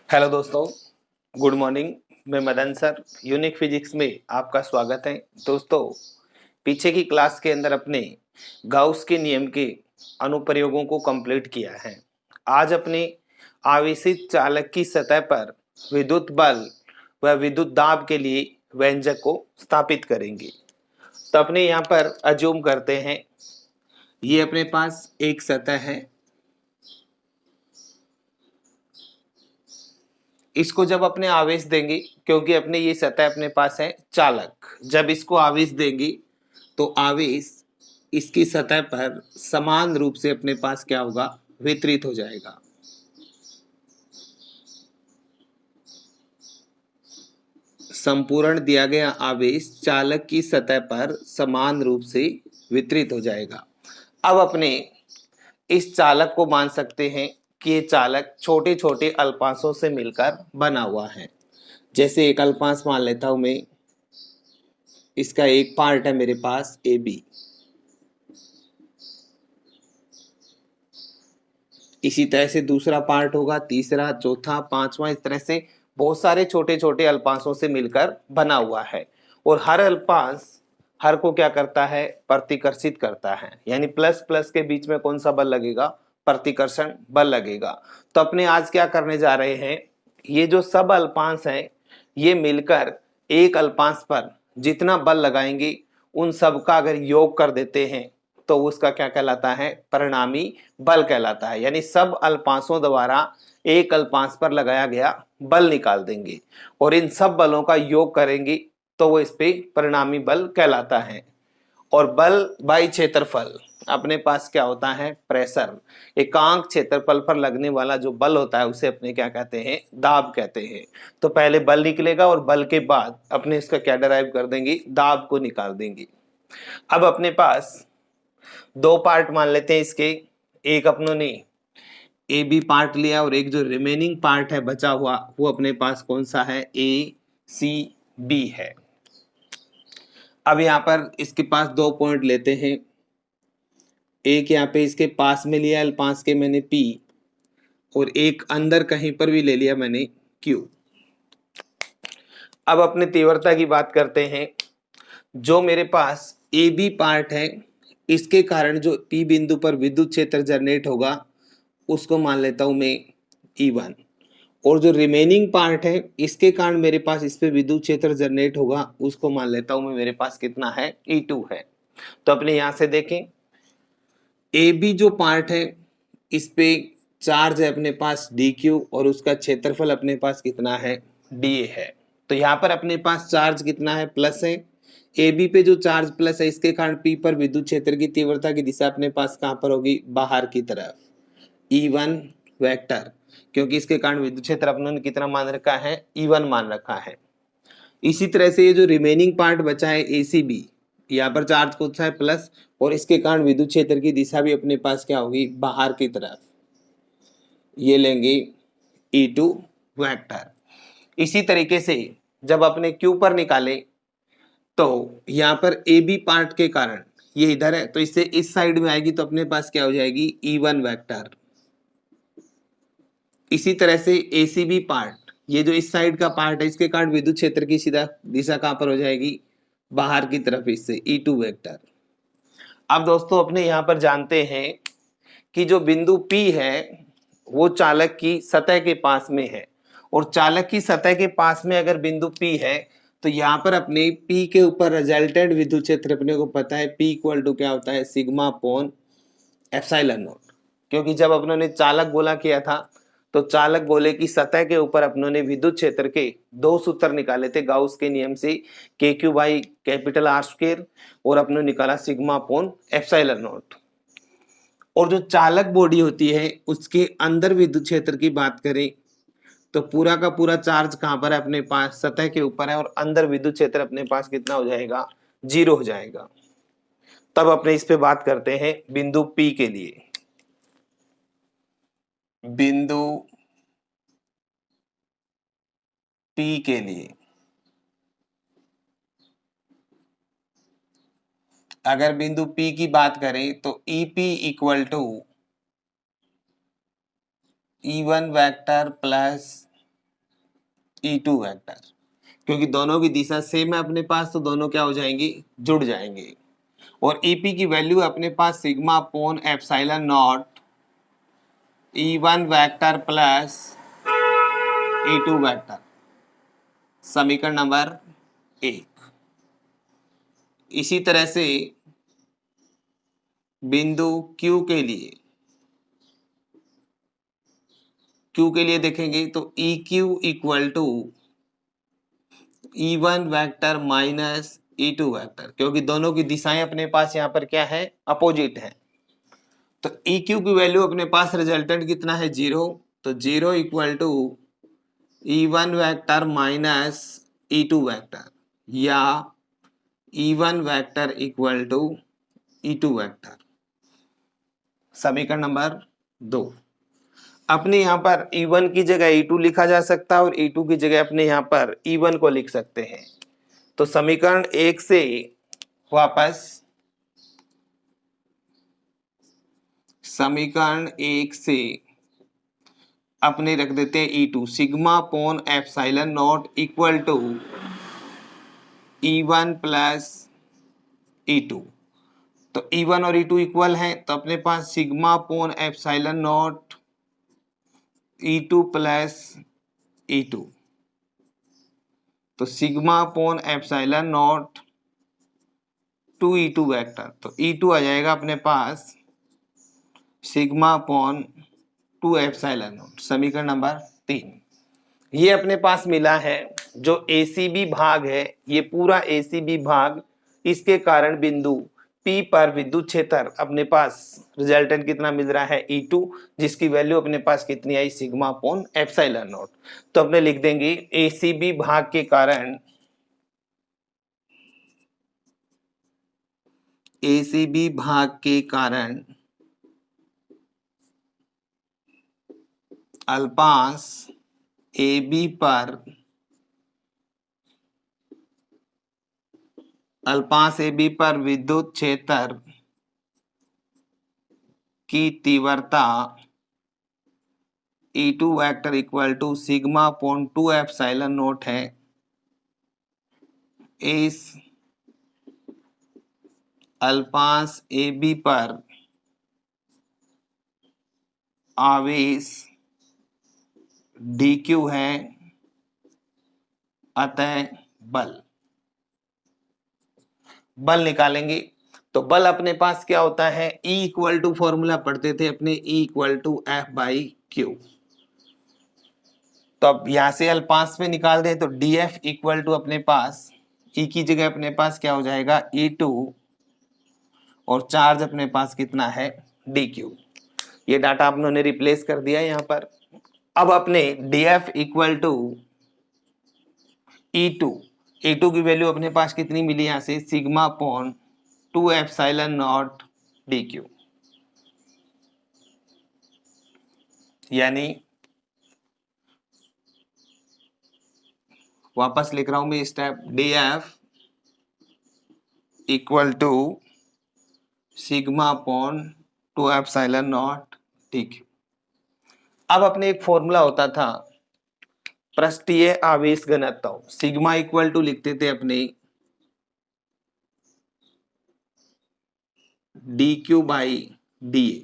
Hello दोस्तों, good morning. मैं Madan sir, unique physics में आपका स्वागत है। दोस्तों, पीछे की क्लास के अंदर अपने गाउस के नियम के अनुप्रयोगों को कंप्लीट किया है। आज अपने आवेशित चालक की सतह पर विद्युत बल व विद्युत दाब के लिए व्यंजक को स्थापित करेंगे। तो अपने यहाँ पर अज्यूम करते हैं, ये अपने पास एक सतह है। इसको जब अपने आवेश देंगे, क्योंकि अपने ये सतह अपने पास है चालक, जब इसको आवेश देंगे तो आवेश इसकी सतह पर समान रूप से अपने पास क्या होगा, वितरित हो जाएगा। संपूर्ण दिया गया आवेश चालक की सतह पर समान रूप से वितरित हो जाएगा। अब अपने इस चालक को मान सकते हैं कि ये चालक छोटे छोटे अल्पांशों से मिलकर बना हुआ है। जैसे एक अल्पांश मान लेता हूं मैं, इसका एक पार्ट है मेरे पास ए बी। इसी तरह से दूसरा पार्ट होगा, तीसरा, चौथा, पांचवा, इस तरह से बहुत सारे छोटे छोटे अल्पांशों से मिलकर बना हुआ है। और हर अल्पांश हर को क्या करता है, प्रतिकर्षित करता है। यानी प्लस प्लस के बीच में कौन सा बल लगेगा, प्रतिकर्षण बल लगेगा। तो अपने आज क्या करने जा रहे हैं, ये जो सब अल्पांश हैं ये मिलकर एक अल्पांश पर जितना बल लगाएंगे उन सब का अगर योग कर देते हैं तो उसका क्या कहलाता है, परिणामी बल कहलाता है। यानी सब अल्पांशों द्वारा एक अल्पांश पर लगाया गया बल निकाल देंगे और इन सब बलों का योग करेंगे तो वो इस पे परिणामी बल कहलाता है। और बल बाई क्षेत्रफल अपने पास क्या होता है, प्रेशर। एकांक क्षेत्रफल पर लगने वाला जो बल होता है उसे अपने क्या कहते हैं, दाब कहते हैं। तो पहले बल निकलेगा और बल के बाद अपने इसका क्या डिराइव कर देंगे, दाब को निकाल देंगे। अब अपने पास दो पार्ट मान लेते हैं इसके। एक अपनों ने ए बी पार्ट लिया और एक जो रिमेनिंग पार्ट है बचा हुआ वो अपने पास कौन सा है, ए सी बी है। अब यहाँ पर इसके पास दो पॉइंट लेते हैं। एक यहाँ पे इसके पास में लिया अल्पांश के मैंने पी, और एक अंदर कहीं पर भी ले लिया मैंने क्यू। अब अपने तीव्रता की बात करते हैं। जो मेरे पास ए बी पार्ट है इसके कारण जो पी बिंदु पर विद्युत क्षेत्र जनरेट होगा उसको मान लेता हूं मैं E1। और जो रिमेनिंग पार्ट है इसके कारण मेरे पास इस पे विद्युत क्षेत्र जनरेट होगा उसको मान लेता हूं मैं, मेरे पास कितना है, E2 है। तो अपने यहां से देखें, ए बी जो पार्ट है इस पे चार्ज है अपने पास dq और उसका क्षेत्रफल अपने पास कितना है, dA है। तो यहाँ पर अपने पास चार्ज कितना है, प्लस है। ए बी पे जो चार्ज प्लस है इसके कारण पी पर विद्युत क्षेत्र की तीव्रता की दिशा अपने पास कहाँ पर होगी, बाहर की तरफ, E1 वेक्टर। क्योंकि इसके कारण विद्युत क्षेत्र अपनों ने कितना मान रखा है, E1 मान रखा है। इसी तरह से ये जो रिमेनिंग पार्ट बचा है ACB, यहाँ पर चार्ज कौन सा है, प्लस, और इसके कारण विद्युत क्षेत्र की दिशा भी अपने पास क्या होगी, बाहर की तरफ। ये लेंगे E2 वेक्टर। इसी तरीके से जब अपने Q पर निकाले तो यहाँ पर AB पार्ट के कारण ये इधर है तो इससे इस साइड में आएगी तो अपने पास क्या हो जाएगी, E1 वेक्टर। इसी तरह से ACB पार्ट, ये जो इस साइड का पार्ट है इसके कारण विद्युत क्षेत्र की सीधा दिशा कहां पर हो जाएगी, बाहर की तरफ, इससे E2 वेक्टर। अब दोस्तों अपने यहाँ पर जानते हैं कि जो बिंदु P है वो चालक की सतह के पास में है। और चालक की सतह के पास में अगर बिंदु P है तो यहाँ पर अपने P के ऊपर रिजल्टेंट विद्युत क्षेत्र अपने को पता है, P इक्वल टू क्या होता है, सिग्मा अपॉन एप्सिलॉन नॉट। क्योंकि जब अपनों ने चालक गोला किया था तो चालक गोले की सतह के ऊपर अपनों ने विद्युत क्षेत्र के दो सूत्र निकाले थे गाउस के नियम से, के Q by capital R square, और अपनों निकाला सिग्मा अपॉन एप्सिलॉन नॉट। और जो चालक बॉडी होती है उसके अंदर विद्युत क्षेत्र की बात करें तो पूरा का पूरा चार्ज कहां पर है, अपने पास सतह के ऊपर है, और अंदर विद्युत क्षेत्र अपने पास कितना हो जाएगा, 0 हो जाएगा। तब अपने इस पे बात करते हैं बिंदु P के लिए। बिंदु P के लिए अगर बिंदु P की बात करें तो EP equal to E1 vector plus E2 vector, क्योंकि दोनों की दिशा सेम है अपने पास तो दोनों क्या हो जाएंगी, जुड़ जाएंगे। और EP की वैल्यू अपने पास sigma upon epsilon not E1 vector plus E2 vector, समीकरण नंबर 1। इसी तरह से बिंदु Q के लिए देखेंगे तो EQ equal to E1 vector minus E2 vector, क्योंकि दोनों की दिशाएं अपने पास यहाँ पर क्या है, अपोजिट है। तो EQ की वैल्यू अपने पास रिजल्टेंट कितना है, 0। तो 0 equal to E1 vector minus E2 vector, या E1 vector equal to E2 vector, समीकरण नंबर 2। अपने यहाँ पर E1 की जगह E2 लिखा जा सकता है और E2 की जगह अपने यहाँ पर E1 को लिख सकते हैं। तो समीकरण 1 से वापस समीकरण 1 से अपने रख देते हैं E2 sigma upon epsilon not equal to E1 plus E2। तो E1 और E2 इक्वल हैं तो अपने पास sigma upon epsilon not E2 plus E2। तो sigma upon epsilon not 2E2 vector, तो E2 आ जाएगा अपने पास सिग्मा अपॉन 2 एप्सिलॉन नॉट, समीकरण नंबर 3। ये अपने पास मिला है। जो ACB भाग है, ये पूरा ACB भाग, इसके कारण बिंदु P पर विद्युत क्षेत्र अपने पास रिजल्टेंट कितना मिल रहा है, E2, जिसकी वैल्यू अपने पास कितनी आई, सिग्मा अपॉन एप्सिलॉन नॉट। तो अपने लिख देंगे ACB भाग के कारण अल्पांश AB पर विद्युत क्षेत्र की तीव्रता E2 vector equal to sigma upon 2 epsilon naught है। इस अल्पांश AB पर आवेश DQ है, अतः बल निकालेंगे। तो बल अपने पास क्या होता है, E इक्वल टू फॉर्मूला पढ़ते थे अपने, E इक्वल टू F/Q। तो अब यहां से अल्पांश में निकाल दें तो DF इक्वल टू अपने पास E की जगह अपने पास क्या हो जाएगा, E2, और चार्ज अपने पास कितना है, DQ। ये डाटा आपने रिप्लेस कर दिया यहाँ पर। अब अपने DF इक्वल टू E2 की वैल्यू अपने पास कितनी मिली, यहां से sigma upon 2 epsilon naught DQ, यानी वापस लिख रहा हूं मैं step, DF equal to sigma upon 2 epsilon naught DQ। अब अपने एक फॉर्मूला होता था पृष्ठीय आवेश घनत्व, सिग्मा इक्वल टू लिखते थे अपने DQ बाई DA।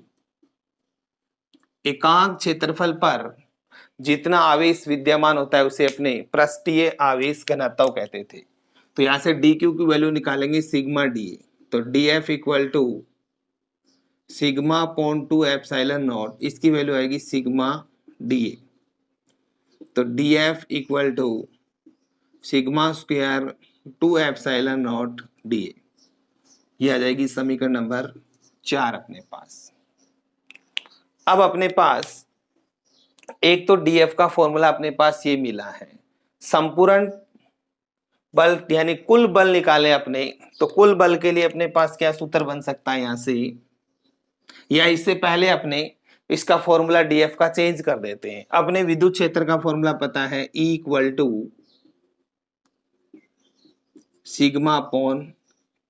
एकांक क्षेत्रफल पर जितना आवेश विद्यमान होता है उसे अपने पृष्ठीय आवेश घनत्व कहते थे। तो यहां से DQ की वैल्यू निकालेंगे सिग्मा DA। तो DF equal to sigma upon 2 epsilon naught, इसकी वैल्यू आएगी सिग्मा DA। तो DF equal to sigma square 2 epsilon naught DA, ये आ जाएगी समीकरण नंबर 4 अपने पास। अब अपने पास एक तो DF का फॉर्मूला अपने पास ये मिला है। संपूर्ण बल यानी कुल बल निकाले अपने, तो कुल बल के लिए अपने पास क्या सूत्र बन सकता है यहां से, या इससे पहले अपने इसका फॉर्मूला DF का चेंज कर देते हैं। अपने विद्युत क्षेत्र का फॉर्मूला पता है E equal to sigma upon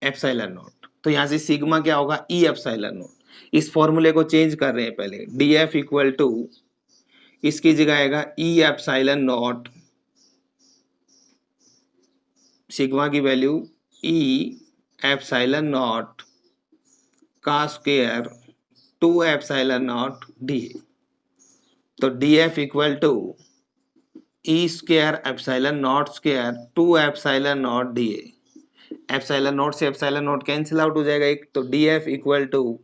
epsilon naught. तो यहां से सिग्मा क्या होगा, E एप्सिलॉन नॉट। इस फॉर्मूले को चेंज कर रहे हैं पहले, DF इक्वल टू इसकी जगह आएगा E एप्सिलॉन नॉट सिग्मा की वैल्यू E एप्सिलॉन नॉट का स्क्वायर 2 एप्सिलॉन नॉट डी। तो DF equal to E square epsilon naught square 2 epsilon naught D. Epsilon naught से एप्सिलॉन नॉट कैंसिल आउट हो जाएगा एक, तो DF equal to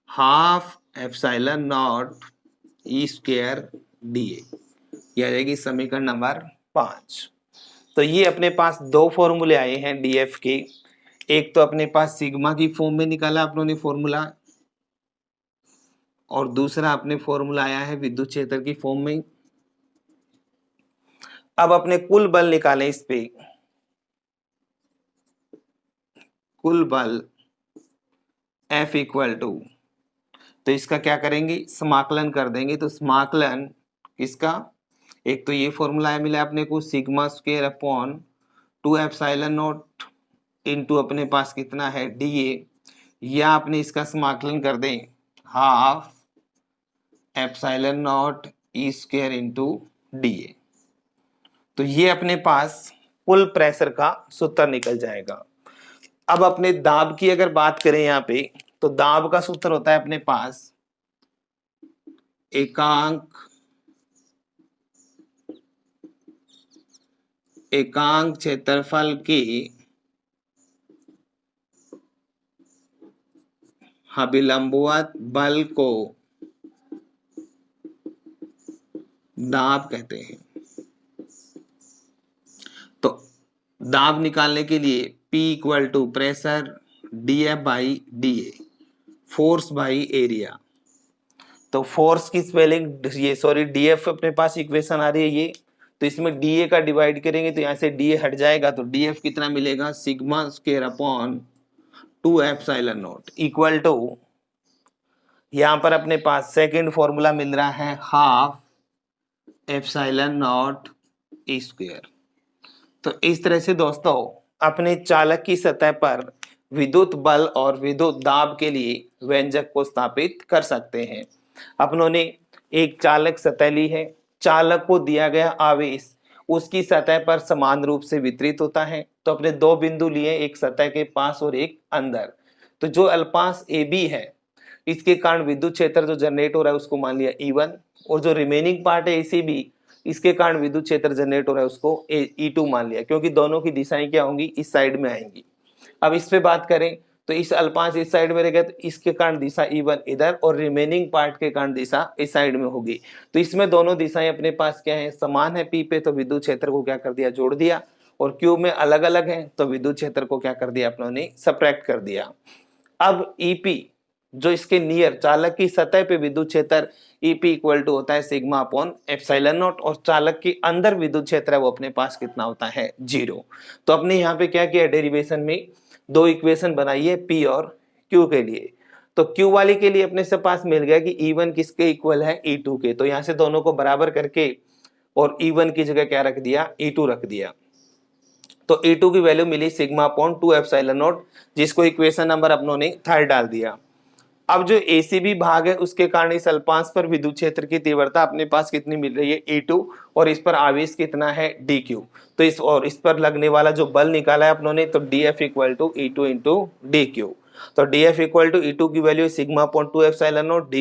half epsilon naught E square D. ये आ जाएगी समीकरण नंबर 5। तो ये अपने पास दो फॉर्मूले आए हैं DF के। एक तो अपने पास सिग्मा की फॉर्म में निकाला आप लोगों ने फॉर्मूला, और दूसरा अपने फॉर्मूला आया है विद्युत क्षेत्र की फॉर्म में। अब अपने कुल बल निकालें इस पे। कुल बल F इक्वल टू, तो इसका क्या करेंगे, समाकलन कर देंगे। तो समाकलन इसका, एक तो ये फॉर्मूला है मिला अपने को sigma square upon 2 epsilon not into अपने पास कितना है DA, या अपने इसका समाकलन कर दें half epsilon naught E square into DA। तो ये अपने पास कुल प्रेशर का सूत्र निकल जाएगा। अब अपने दाब की अगर बात करें यहाँ पे, तो दाब का सूत्र होता है अपने पास एकांक क्षेत्रफल के अभिलंबवत बल को दाब कहते हैं। तो दाब निकालने के लिए P equal to pressure DF by DA, force by area. तो फोर्स की स्पेलिंग DF अपने पास इक्वेशन आ रही है ये, तो इसमें DA का डिवाइड करेंगे तो यहाँ से DA हट जाएगा, तो DF कितना मिलेगा, sigma square upon 2 epsilon not equal to, यहाँ पर अपने पास सेकंड फॉर्मूला मिल रहा है half epsilon naught E square. तो इस तरह से दोस्तों अपने चालक की सतह पर विद्युत बल और विद्युत दाब के लिए व्यंजक को स्थापित कर सकते हैं। अपनों ने एक चालक सतह ली है, चालक को दिया गया आवेश उसकी सतह पर समान रूप से वितरित होता है। तो अपने दो बिंदु लिए, एक सतह के पास और एक अंदर। तो जो अल्पांश AB है इसके कारण विद्युत क्षेत्र जो जनरेट हो रहा है उसको मान लिया E1, और जो रिमेनिंग पार्ट है ACB इसके कारण विद्युत क्षेत्र जनरेट हो रहा है उसको E2 मान लिया, क्योंकि दोनों की दिशाएं क्या होंगी, इस साइड में आएंगी। अब इस पे बात करें तो इस अल्पांश इस साइड में रहेगा, तो इसके कारण दिशा E1 इधर और रिमेनिंग पार्ट के कारण दिशा इस साइड में होगी। तो इसमें दोनों दिशाएं अपने पास क्या है, समान है P पे, तो विद्युत क्षेत्र को क्या कर दिया, जोड़ दिया। और Q में अलग अलग है तो विद्युत क्षेत्र को क्या कर दिया अपनों ने, सब्ट्रैक्ट कर दिया। अब EP जो इसके नियर चालक की सतह पे विद्युत क्षेत्र EP इक्वल टू होता है सिग्मा अपॉन एप्सिलॉन नॉट, और चालक के अंदर विद्युत क्षेत्र है वो अपने पास कितना होता है, 0। तो अपने यहाँ पे क्या किया, डेरिवेशन में दो इक्वेशन बनाई है P और Q के लिए। तो Q वाली के लिए अपने से पास मिल गया कि E1 किसके इक्वल है, E2 के। तो यहाँ से दोनों को बराबर करके और E1 की जगह क्या रख दिया, E2 रख दिया। तो E2 की वैल्यू मिली सिग्मा अपॉन 2 एप्सिलॉन नॉट, जिसको इक्वेशन नंबर अपनों ने 3 डाल दिया। अब जो ACB भाग है उसके कारण इस अल्पांश पर विद्युत क्षेत्र की तीव्रता अपने पास कितनी मिल रही है, E2, और इस पर आवेश कितना है, DQ। तो इस पर लगने वाला जो बल निकाला है अपनों ने, तो DF equal to E2 into DQ। तो DF इक्वल टू E2 की value sigma upon 2 epsilon naught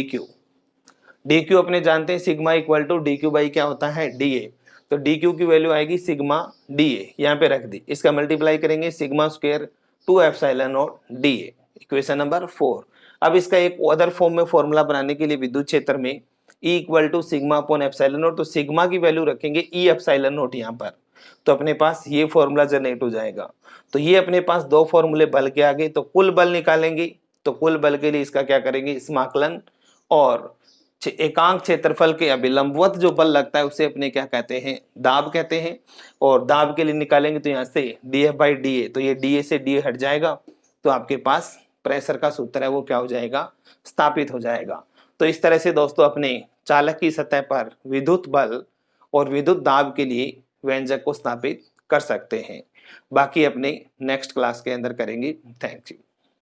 DQ अपने जानते हैं sigma equal to DQ by क्या होता है, DA। तो DQ की वैल्यू आएगी सिग्मा DA, यहाँ पे रख दी। इसका मल्टीप्लाई करेंगे sigma square 2 epsilon naught DA, equation number 4। अब इसका एक अदर फॉर्म में फॉर्मूला बनाने के लिए विद्युत क्षेत्र में E equal to sigma upon epsilon naught, तो सिग्मा की वैल्यू रखेंगे E एप्सिलॉन नॉट यहाँ पर, तो अपने पास ये फॉर्मूला जनरेट हो जाएगा। तो ये अपने पास दो फॉर्मूले बल के आ गए। तो कुल बल निकालेंगे, तो कुल बल के लिए इसका क्या करेंगे, समाकलन, और एकांक क्षेत्रफल के अभिलंबवत जो बल लगता है उसे अपने क्या कहते हैं, दाब कहते हैं। और दाब के लिए निकालेंगे तो यहाँ से DF बाई DA, तो ये DA से DA हट जाएगा, तो आपके पास प्रेशर का सूत्र है वो क्या हो जाएगा, स्थापित हो जाएगा। तो इस तरह से दोस्तों अपने चालक की सतह पर विद्युत बल और विद्युत दाब के लिए व्यंजक को स्थापित कर सकते हैं। बाकी अपने नेक्स्ट क्लास के अंदर करेंगे। Thank you.